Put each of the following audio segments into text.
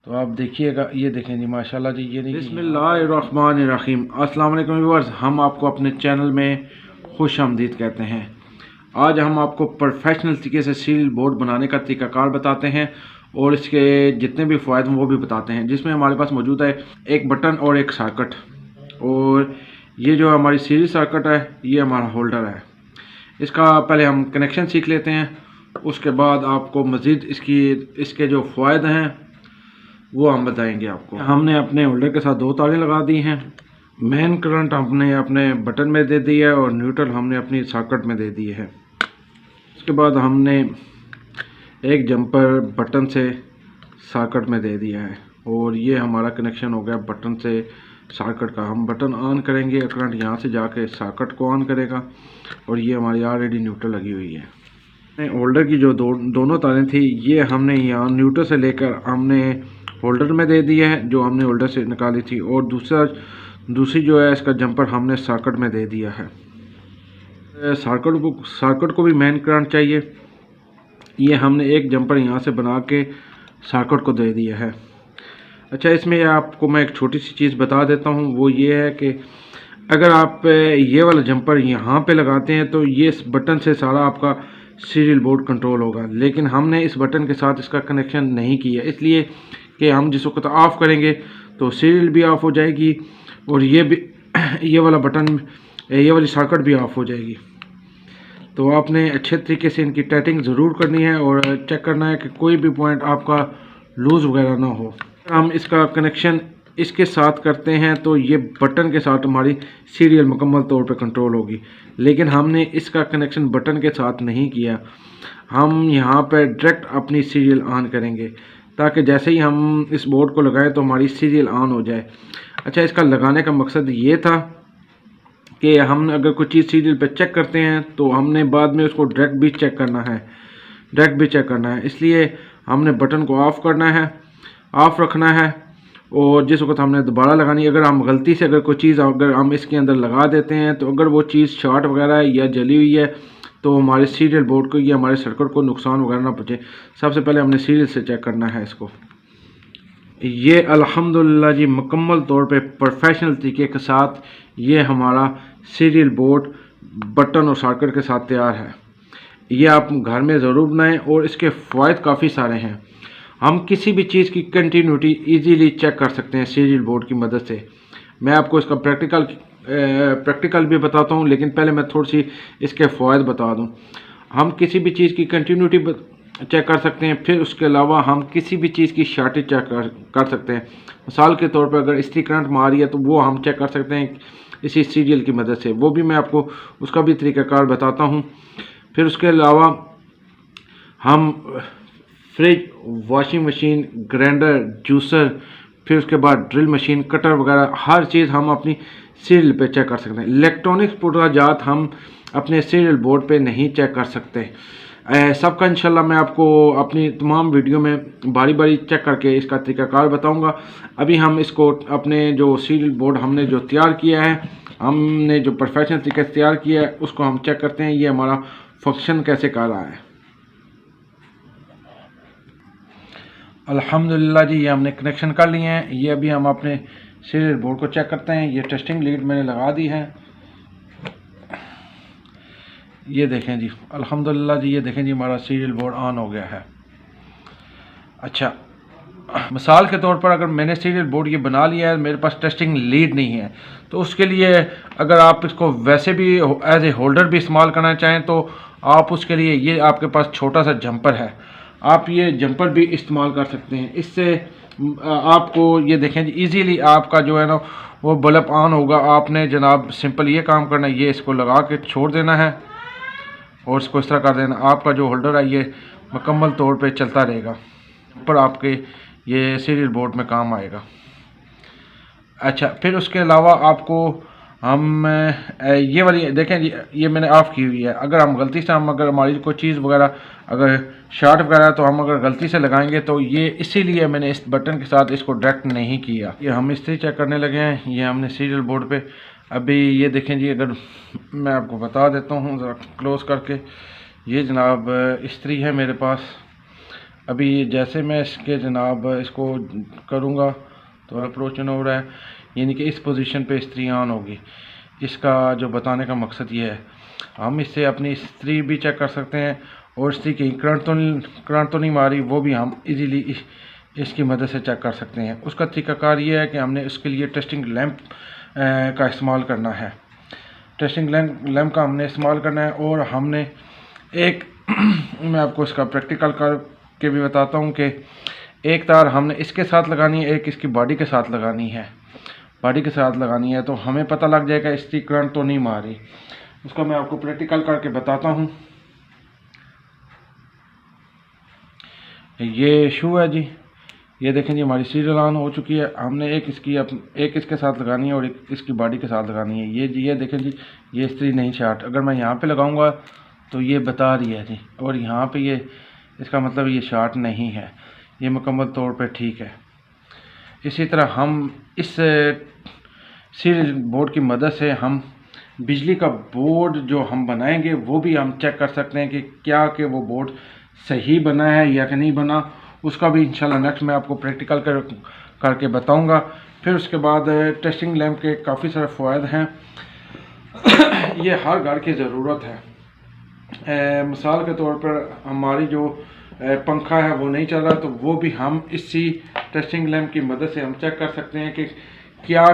तो आप देखिएगा, ये देखें जी माशाल्लाह जी। ये बिस्मिल्लाहिर्रहमानिर्रहीम। अस्सलाम वालेकुम व्यूअर्स, हम आपको अपने चैनल में खुश आमदीद कहते हैं। आज हम आपको प्रोफेशनल तरीके से सीरियल बोर्ड बनाने का तरीक़ाकार बताते हैं और इसके जितने भी फ़ायदे हैं वो भी बताते हैं। जिसमें हमारे पास मौजूद है एक बटन और एक सर्किट, और ये जो हमारी सीरियल सर्किट है ये हमारा होल्डर है। इसका पहले हम कनेक्शन सीख लेते हैं, उसके बाद आपको मज़ीद इसके जो फ़ायदे हैं वो हम बताएंगे आपको। हमने अपने होल्डर के साथ 2 तारें लगा दी हैं। मेन करंट हमने अपने बटन में दे दिया है और न्यूट्रल हमने अपनी सॉकेट में दे दिए है। उसके बाद हमने एक जंपर बटन से सॉकेट में दे दिया है और ये हमारा कनेक्शन हो गया बटन से सॉकेट का। हम बटन ऑन करेंगे, करंट यहाँ से जाके सॉकेट को ऑन करेगा और ये हमारी ऑलरेडी न्यूट्रल लगी हुई है। होल्डर की जो दोनों तारें थी ये हमने यहाँ न्यूट्रल से लेकर हमने होल्डर में दे दिया है, जो हमने होल्डर से निकाली थी, और दूसरी जो है इसका जंपर हमने सॉकेट में दे दिया है। सॉकेट को भी मेन करंट चाहिए, ये हमने एक जंपर यहाँ से बना के सॉकेट को दे दिया है। अच्छा, इसमें आपको मैं एक छोटी सी चीज़ बता देता हूँ, वो ये है कि अगर आप ये वाला जंपर यहाँ पे लगाते हैं तो ये इस बटन से सारा आपका सीरियल बोर्ड कंट्रोल होगा, लेकिन हमने इस बटन के साथ इसका कनेक्शन नहीं किया, इसलिए कि हम जिस वक्त ऑफ़ करेंगे तो सीरियल भी ऑफ़ हो जाएगी और ये वाला बटन, ये वाली सॉकेट भी ऑफ़ हो जाएगी। तो आपने अच्छे तरीके से इनकी टाइटिंग ज़रूर करनी है और चेक करना है कि कोई भी पॉइंट आपका लूज़ वगैरह ना हो। हम इसका कनेक्शन इसके साथ करते हैं तो ये बटन के साथ हमारी सीरियल मुकम्मल तौर पे कंट्रोल होगी, लेकिन हमने इसका कनेक्शन बटन के साथ नहीं किया। हम यहाँ पर डायरेक्ट अपनी सीरियल ऑन करेंगे ताकि जैसे ही हम इस बोर्ड को लगाएं तो हमारी सीरियल ऑन हो जाए। अच्छा, इसका लगाने का मकसद ये था कि हम अगर कोई चीज़ सीरियल पे चेक करते हैं तो हमने बाद में उसको डायरेक्ट भी चेक करना है, इसलिए हमने बटन को ऑफ़ करना है, ऑफ़ रखना है, और जिस वक्त हमने दोबारा लगानी, अगर हम गलती से अगर कोई चीज़ अगर हम इसके अंदर लगा देते हैं तो अगर वो चीज़ शॉर्ट वगैरह है या जली हुई है तो हमारे सीरियल बोर्ड को या हमारे सर्किट को नुकसान वगैरह ना पहुंचे। सबसे पहले हमने सीरियल से चेक करना है इसको। ये अल्हम्दुलिल्लाह जी मुकम्मल तौर पे प्रोफेशनल तरीके के साथ ये हमारा सीरियल बोर्ड बटन और सॉकेट के साथ तैयार है। ये आप घर में ज़रूर बनाएं और इसके फ़ायदे काफ़ी सारे हैं। हम किसी भी चीज़ की कंटिन्यूटी ईजीली चेक कर सकते हैं सीरियल बोर्ड की मदद से। मैं आपको इसका प्रैक्टिकल भी बताता हूँ, लेकिन पहले मैं थोड़ी सी इसके फ़ायदे बता दूँ। हम किसी भी चीज़ की कंटिन्यूटी चेक कर सकते हैं, फिर उसके अलावा हम किसी भी चीज़ की शॉर्टेज चेक कर सकते हैं। मिसाल के तौर पर अगर इस्त्री करंट मारी है तो वो हम चेक कर सकते हैं इसी सीरियल की मदद से, वो भी मैं आपको उसका भी तरीक़ाकार बताता हूँ। फिर उसके अलावा हम fridge, washing machine, grinder, juicer, फिर उसके बाद ड्रिल मशीन, कटर वगैरह हर चीज़ हम अपनी सीरियल पे चेक कर सकते हैं। इलेक्ट्रॉनिक्स प्रोडक्ट हम अपने सीरियल बोर्ड पे नहीं चेक कर सकते। सबका इंशाल्लाह मैं आपको अपनी तमाम वीडियो में बारी बारी चेक करके इसका तरीक़ाकार बताऊंगा। अभी हम इसको अपने जो सीरियल बोर्ड हमने जो तैयार किया है, हमने जो प्रोफेशनल तरीके से तैयार किया है, उसको हम चेक करते हैं ये हमारा फंक्शन कैसे कर रहा है। अल्हम्दुलिल्लाह जी, ये हमने कनेक्शन कर लिए हैं। ये अभी हम अपने सीरियल बोर्ड को चेक करते हैं। ये टेस्टिंग लीड मैंने लगा दी है, ये देखें जी अल्हम्दुलिल्लाह जी। ये देखें जी हमारा सीरियल बोर्ड ऑन हो गया है। अच्छा, मिसाल के तौर पर अगर मैंने सीरियल बोर्ड ये बना लिया है, मेरे पास टेस्टिंग लीड नहीं है, तो उसके लिए अगर आप इसको वैसे भी एज ए होल्डर भी इस्तेमाल करना चाहें तो आप उसके लिए ये आपके पास छोटा सा जंपर है, आप ये जंपर भी इस्तेमाल कर सकते हैं। इससे आपको ये देखें जी ईज़िली आपका जो है ना वो बल्ब ऑन होगा। आपने जनाब सिंपल ये काम करना है, ये इसको लगा के छोड़ देना है और इसको इस तरह कर देना। आपका जो होल्डर है ये मुकम्मल तौर पे चलता रहेगा, पर आपके ये सीरियल बोर्ड में काम आएगा। अच्छा, फिर उसके अलावा आपको हम ये वाली देखें जी, ये मैंने ऑफ़ की हुई है। अगर हम गलती से अगर हमारी कोई चीज़ वगैरह अगर शॉर्ट वगैरह तो हम अगर गलती से लगाएंगे तो ये इसीलिए मैंने इस बटन के साथ इसको डायरेक्ट नहीं किया। ये हम इस्त्री चेक करने लगे हैं, ये हमने सीरियल बोर्ड पे अभी ये देखें जी, अगर मैं आपको बता देता हूँ ज़रा क्लोज़ करके, ये जनाब इस्त्री है मेरे पास। अभी जैसे मैं इसके जनाब इसको करूँगा तो अप्रोच हो रहा है, यानी कि इस पोजीशन पे इस्त्री ऑन होगी। इसका जो बताने का मकसद ये है, हम इससे अपनी इस्त्री भी चेक कर सकते हैं और इस्त्री की करंट तो नहीं मारी, वो भी हम इजीली इसकी मदद से चेक कर सकते हैं। उसका तरीकाकार ये है कि हमने उसके लिए टेस्टिंग लैंप का इस्तेमाल करना है। टेस्टिंग लैंप का हमने इस्तेमाल करना है और हमने एक मैं आपको इसका प्रैक्टिकल करके भी बताता हूँ कि एक तार हमने इसके साथ लगानी है, एक इसकी बॉडी के साथ लगानी है। बॉडी के साथ लगानी है तो हमें पता लग जाएगा इसकी करंट तो नहीं मार रही। उसका मैं आपको प्रैक्टिकल करके बताता हूँ। ये शू है जी, ये देखें जी हमारी सीरियल ऑन हो चुकी है। हमने एक इसके साथ लगानी है और एक इसकी बॉडी के साथ लगानी है। ये जी ये देखें जी, ये इस्त्री नहीं शार्ट। अगर मैं यहाँ पे लगाऊंगा तो ये बता रही है जी, और यहाँ पे ये इसका मतलब ये शार्ट नहीं है, ये मुकम्मल तौर पे ठीक है। इसी तरह हम इस सीरियल बोर्ड की मदद से हम बिजली का बोर्ड जो हम बनाएंगे वो भी हम चेक कर सकते हैं कि क्या कि वो बोर्ड सही बना है या कि नहीं बना। उसका भी इंशाल्लाह नेक्स्ट मैं आपको प्रैक्टिकल करके बताऊंगा। फिर उसके बाद टेस्टिंग लैंप के काफ़ी सारे फ़ायदे हैं। ये हर घर की ज़रूरत है। मिसाल के तौर पर हमारी जो पंखा है वो नहीं चल रहा, तो वो भी हम इसी टेस्टिंग लैंप की मदद से हम चेक कर सकते हैं कि क्या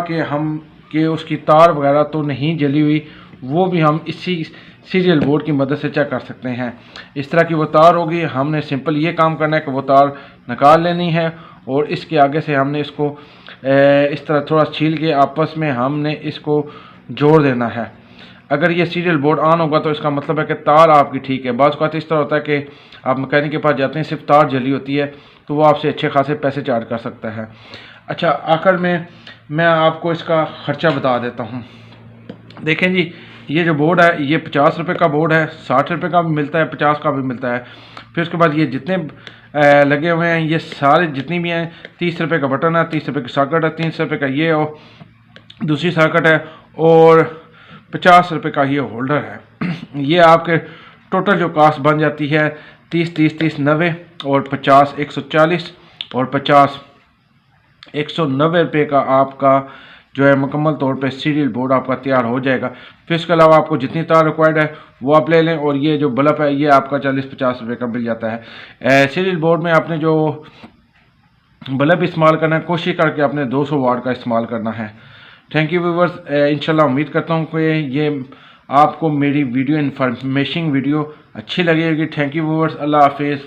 कि उसकी तार वगैरह तो नहीं जली हुई, वो भी हम इसी सीरियल बोर्ड की मदद से चेक कर सकते हैं। इस तरह की वो तार होगी, हमने सिंपल ये काम करना है कि वो तार निकाल लेनी है और इसके आगे से हमने इसको इस तरह थोड़ा छील के आपस में हमने इसको जोड़ देना है। अगर ये सीरियल बोर्ड ऑन होगा तो इसका मतलब है कि तार आपकी ठीक है। बाज़ औक़ात इस तरह होता है कि आप मैकेनिक के पास जाते हैं, सिर्फ तार जली होती है, तो वो आपसे अच्छे खासे पैसे चार्ज कर सकता है। अच्छा, आखिर में मैं आपको इसका ख़र्चा बता देता हूँ। देखें जी, ये जो बोर्ड है ये 50 रुपये का बोर्ड है, 60 रुपये का भी मिलता है, 50 का भी मिलता है। फिर उसके बाद ये जितने लगे हुए हैं ये सारे जितनी भी हैं, 30 रुपये का बटन है, 30 रुपये की सॉकेट है, 300 रुपये का ये और दूसरी सॉकेट है और 50 रुपये का ये होल्डर है। ये आपके टोटल जो कास्ट बन जाती है 30 30 30 90 और 50 140 और 50 190 रुपये का आपका जो है मुकम्मल तौर पे सीरियल बोर्ड आपका तैयार हो जाएगा। फिर इसके अलावा आपको जितनी तार रिक्वायर्ड है वो आप ले लें और ये जो बल्ब है ये आपका 40-50 रुपये का मिल जाता है। सीरियल बोर्ड में आपने जो बल्ब इस्तेमाल करना है कोशिश करके आपने 200 वाट का इस्तेमाल करना है। थैंक यू व्यूअर्स, इंशाल्लाह उम्मीद करता हूँ कि ये आपको मेरी वीडियो इन्फॉर्मेशन वीडियो अच्छी लगी होगी। थैंक यू व्यूअर्स, अल्लाह हाफिज़।